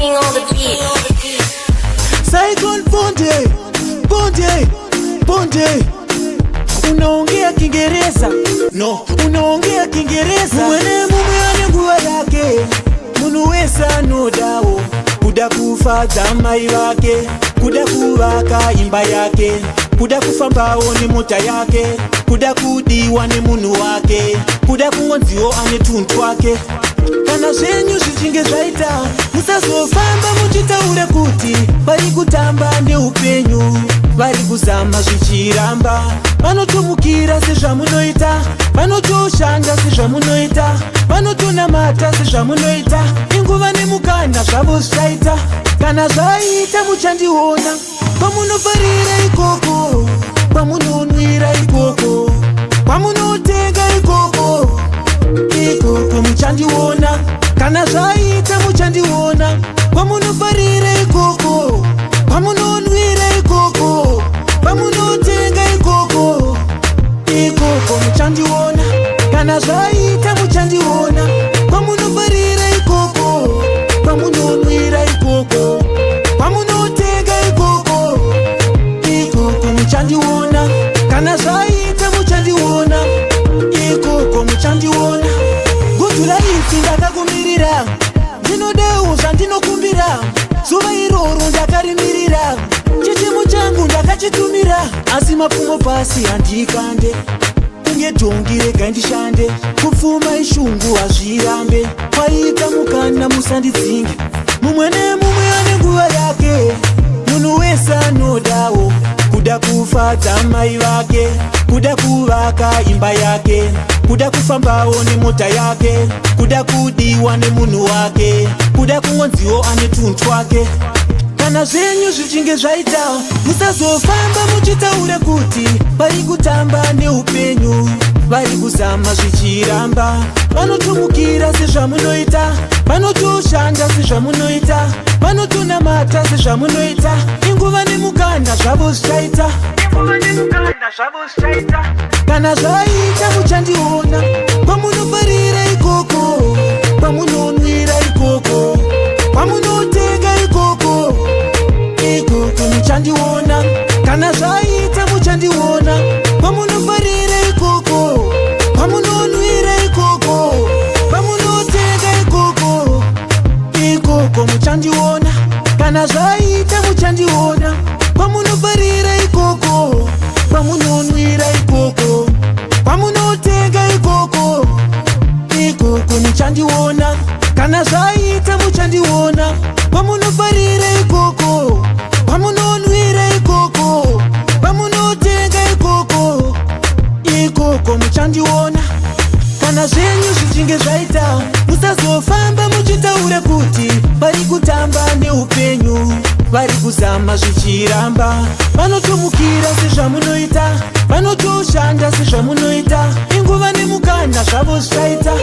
King on the beat. Saigon Bonde. Unaongea Kiingereza? No, unaongea Kiingereza. Mwene mume nguo yake munuwesa no dawo kuda kufadza mai wake kuda kuvaka imba yake kuda kufambawo ni mota yake kuda kudiwa ni munhu wake kuda kungonziwo ane tuntu wake. Kana zvenyu zvichinge zvaita musazofamba muchitaura kuti vari kutamba neupenyu vari kuzama zvichiramba vanotomukira sezvamunoita vanotoshanda sezvamunoita vanotonamata sezvamunoita inguva nemukana zvavo zvichaita kana zvaita muchandiona pamunofarira ikoko pamunonwira ikoko pamunotenga ikoko muchandiona kana zvaita muchandiona pamunofarira ikoko pamunonwira ikoko pamunotenga ikoko muchandiona kana zvaita muchandiona pamunofarira ikoko pamunonwira ikoko pamunotenga ikoko muchandiona kana zvaita muchandiona muchandiona. Gudula ifi ndakakumirira ndinodewo zvandinokumbira zuva iroro ndakarimirira chichemo changu ndakachitumira asi mapfumo pasi handikande kunge dhongi rega ndishande kupfuma ishungu hazvirambe kwaita mukana musandidzinge mumwe nemumwe ane nguva yake munhu wese anodawo kuda kufadza mai vake kuda kuvaka imba yake kuda kufambawo nemota yake kuda kudiwa nemunhu wake kuda kungonziwo ane tuntu wake. Kana zvenyu zvichinge zvaita musazofamba muchitaura kuti vari kutamba neupenyu vari kuzama zvichiramba vanotomukira sezvamunoita vanotoshanda sezvamunoita vanotonamata sezvamunoita inguva nemukana zvavo zvichaita kana zvaita muchandiona pamunofarira ikoko pamunonwira ikoko pamunotenga ikoko muchandiona kana zvaita muchandiona pamunofarira ikoko pamunonwira ikoko pamunotenga ikoko muchandiona kana zvaita muchandiona pamunofarira ikoko pamunonwira ikoko pamunotenga ikoko muchandiona kana zvaita muchandiona pamunofarira ikoko pamunonwira ikoko pamunotenga ikoko muchandiona. Kana zvenyu zvichinge zvaita musazofamba muchitaura kuti vari kutamba neupenyu vari kuzama zvichiramba vanotomukira sezvamunoita vanotoshanda sezvamunoita inguva nemukana zvavo zvichaita.